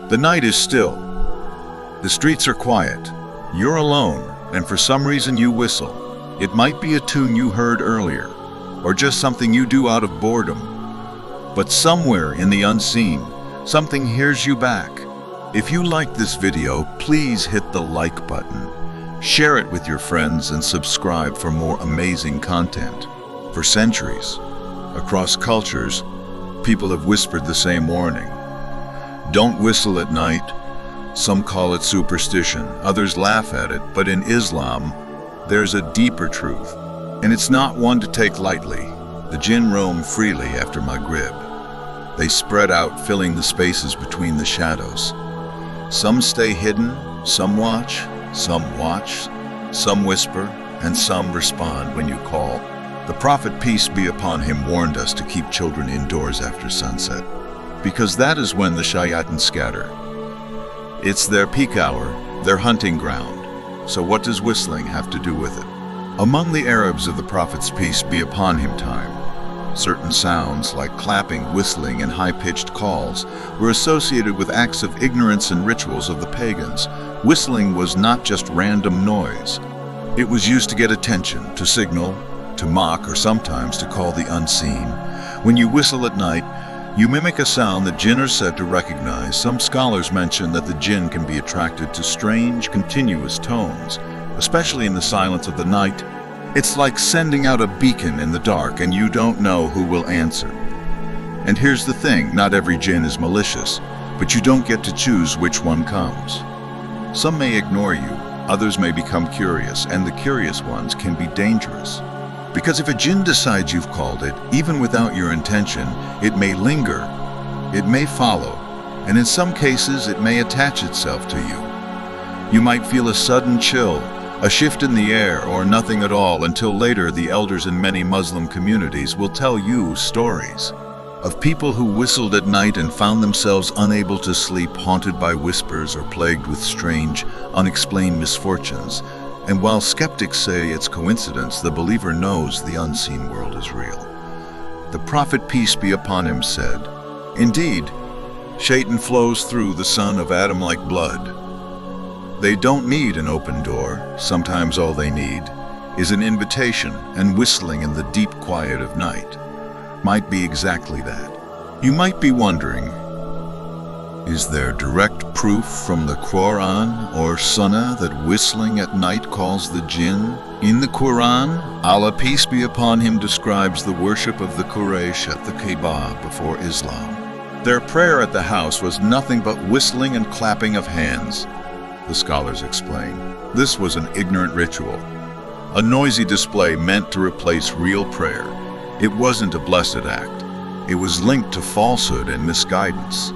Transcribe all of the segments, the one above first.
The night is still. The streets are quiet. You're alone, and for some reason you whistle. It might be a tune you heard earlier, or just something you do out of boredom. But somewhere in the unseen, something hears you back. If you liked this video, please hit the like button. Share it with your friends and subscribe for more amazing content. For centuries, across cultures, people have whispered the same warning. Don't whistle at night. Some call it superstition, others laugh at it, but in Islam, there's a deeper truth. And it's not one to take lightly. The jinn roam freely after Maghrib. They spread out, filling the spaces between the shadows. Some stay hidden, some watch, some whisper, and some respond when you call. The Prophet, peace be upon him, warned us to keep children indoors after sunset, because that is when the shayatin scatter. It's their peak hour, their hunting ground. So what does whistling have to do with it? Among the Arabs of the Prophet's peace be upon him time, certain sounds like clapping, whistling, and high-pitched calls were associated with acts of ignorance and rituals of the pagans. Whistling was not just random noise. It was used to get attention, to signal, to mock, or sometimes to call the unseen. When you whistle at night, you mimic a sound that jinn are said to recognize. Some scholars mention that the jinn can be attracted to strange, continuous tones, especially in the silence of the night. It's like sending out a beacon in the dark and you don't know who will answer. And here's the thing, not every jinn is malicious, but you don't get to choose which one comes. Some may ignore you, others may become curious, and the curious ones can be dangerous. Because if a jinn decides you've called it, even without your intention, it may linger, it may follow, and in some cases it may attach itself to you. You might feel a sudden chill, a shift in the air, or nothing at all, until later the elders in many Muslim communities will tell you stories of people who whistled at night and found themselves unable to sleep, haunted by whispers or plagued with strange, unexplained misfortunes. And while skeptics say it's coincidence, the believer knows the unseen world is real. The Prophet, peace be upon him, said, "Indeed, Shaitan flows through the son of Adam like blood. They don't need an open door. Sometimes all they need is an invitation, and whistling in the deep quiet of night might be exactly that." You might be wondering, is there direct proof from the Qur'an or Sunnah that whistling at night calls the jinn? In the Qur'an, Allah, peace be upon him, describes the worship of the Quraysh at the Kaaba before Islam. Their prayer at the house was nothing but whistling and clapping of hands. The scholars explain, this was an ignorant ritual, a noisy display meant to replace real prayer. It wasn't a blessed act. It was linked to falsehood and misguidance.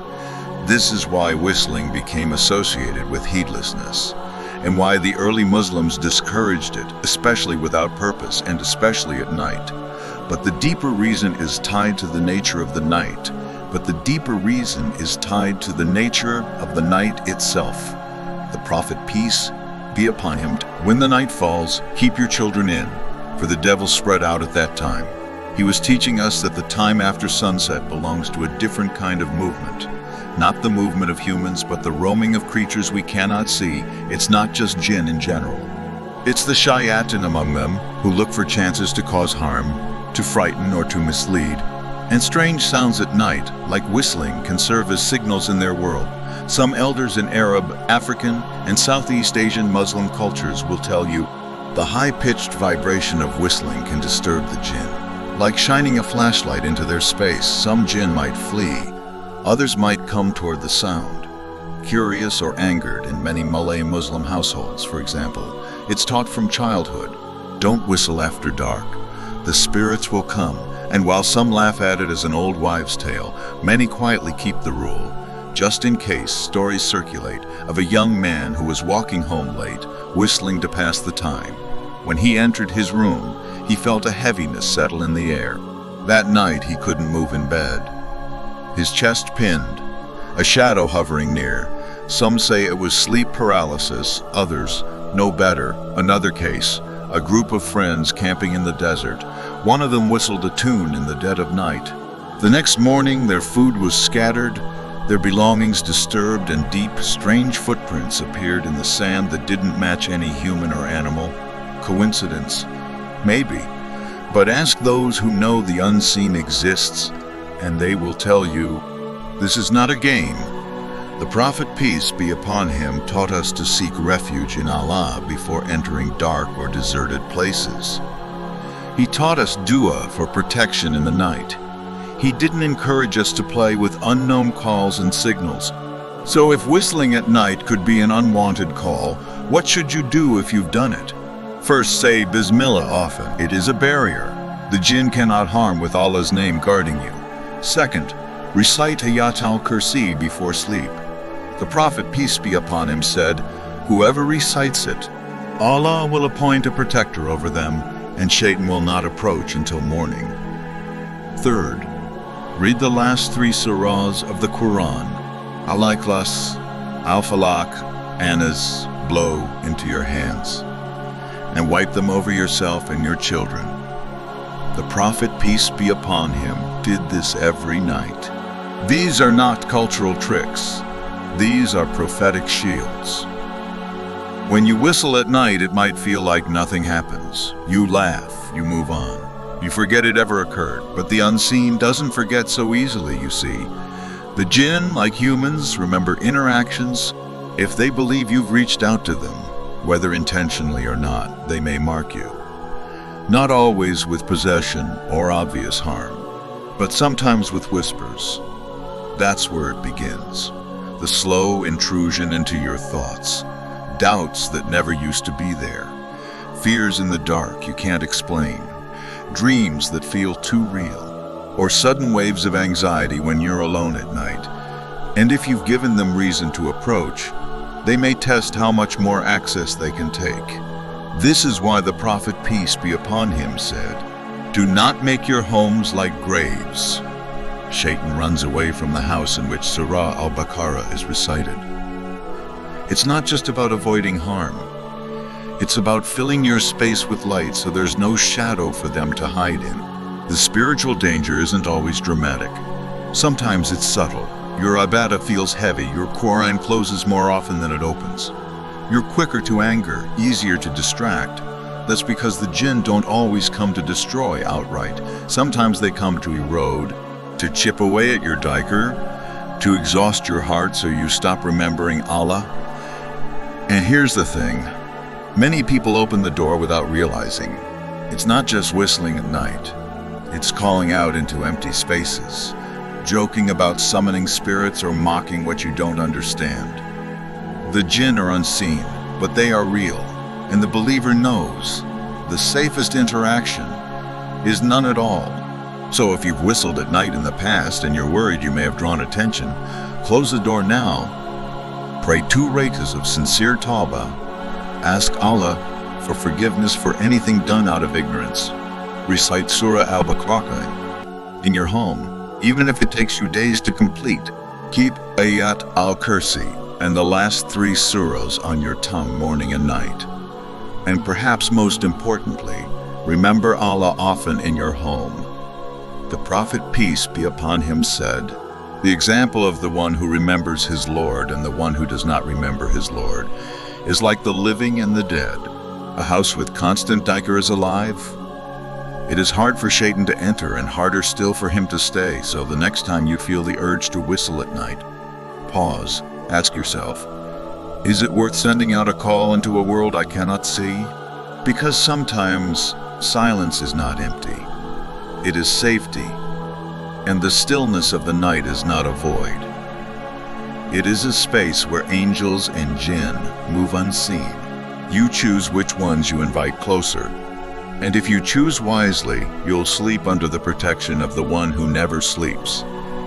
This is why whistling became associated with heedlessness, and why the early Muslims discouraged it, especially without purpose and especially at night. But the deeper reason is tied to the nature of the night. Itself. The Prophet, peace be upon him, when the night falls, keep your children in, for the devil spread out at that time. He was teaching us that the time after sunset belongs to a different kind of movement. Not the movement of humans, but the roaming of creatures we cannot see. It's not just jinn in general. It's the shayatin among them who look for chances to cause harm, to frighten or to mislead. And strange sounds at night, like whistling, can serve as signals in their world. Some elders in Arab, African, and Southeast Asian Muslim cultures will tell you the high-pitched vibration of whistling can disturb the jinn. Like shining a flashlight into their space, some jinn might flee. Others might come toward the sound. Curious or angered, in many Malay Muslim households, for example, it's taught from childhood, don't whistle after dark. The spirits will come, and while some laugh at it as an old wives' tale, many quietly keep the rule. Just in case, stories circulate of a young man who was walking home late, whistling to pass the time. When he entered his room, he felt a heaviness settle in the air. That night he couldn't move in bed. His chest pinned, a shadow hovering near. Some say it was sleep paralysis, others no better. Another case, a group of friends camping in the desert. One of them whistled a tune in the dead of night. The next morning their food was scattered, Their belongings disturbed, and deep, strange footprints appeared in the sand that didn't match any human or animal. Coincidence? Maybe. But ask those who know the unseen exists, and they will tell you, this is not a game. The Prophet, peace be upon him, taught us to seek refuge in Allah before entering dark or deserted places. He taught us dua for protection in the night. He didn't encourage us to play with unknown calls and signals. So if whistling at night could be an unwanted call, what should you do if you've done it? First, say Bismillah often. It is a barrier. The jinn cannot harm with Allah's name guarding you. Second, recite Ayat al-Kursi before sleep. The Prophet, peace be upon him, said, whoever recites it, Allah will appoint a protector over them, and Shaitan will not approach until morning. Third, read the last 3 surahs of the Qur'an, Al-Ikhlas, Al-Falaq, Anas, blow into your hands, and wipe them over yourself and your children. The Prophet, peace be upon him, did this every night. These are not cultural tricks. These are prophetic shields. When you whistle at night, it might feel like nothing happens. You laugh, you move on. You forget it ever occurred, but the unseen doesn't forget so easily, you see. The jinn, like humans, remember interactions. If they believe you've reached out to them, whether intentionally or not, they may mark you. Not always with possession or obvious harm, but sometimes with whispers. That's where it begins. The slow intrusion into your thoughts. Doubts that never used to be there. Fears in the dark you can't explain. Dreams that feel too real. Or sudden waves of anxiety when you're alone at night. And if you've given them reason to approach, they may test how much more access they can take. This is why the Prophet, peace be upon him, said, do not make your homes like graves. Shaitan runs away from the house in which Surah Al-Baqarah is recited. It's not just about avoiding harm. It's about filling your space with light so there's no shadow for them to hide in. The spiritual danger isn't always dramatic. Sometimes it's subtle. Your ibadah feels heavy, your Qur'an closes more often than it opens. You're quicker to anger, easier to distract. That's because the jinn don't always come to destroy outright. Sometimes they come to erode, to chip away at your dhikr, to exhaust your heart so you stop remembering Allah. And here's the thing. Many people open the door without realizing. It's not just whistling at night. It's calling out into empty spaces, joking about summoning spirits or mocking what you don't understand. The jinn are unseen, but they are real, and the believer knows the safest interaction is none at all. So if you've whistled at night in the past and you're worried you may have drawn attention, close the door now. Pray 2 rakas of sincere tawbah. Ask Allah for forgiveness for anything done out of ignorance. Recite Surah Al-Baqarah in your home, even if it takes you days to complete. Keep Ayat al-Kursi and the last 3 surahs on your tongue morning and night. And perhaps most importantly, remember Allah often in your home. The Prophet, peace be upon him, said, the example of the one who remembers his Lord and the one who does not remember his Lord is like the living and the dead. A house with constant dhikr is alive. It is hard for Shaitan to enter and harder still for him to stay, so the next time you feel the urge to whistle at night, pause, ask yourself, is it worth sending out a call into a world I cannot see? Because sometimes silence is not empty. It is safety, and the stillness of the night is not a void. It is a space where angels and jinn move unseen. You choose which ones you invite closer, and if you choose wisely, you'll sleep under the protection of the one who never sleeps,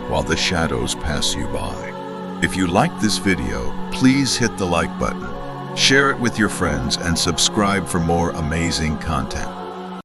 while the shadows pass you by. If you liked this video, please hit the like button, share it with your friends, and subscribe for more amazing content.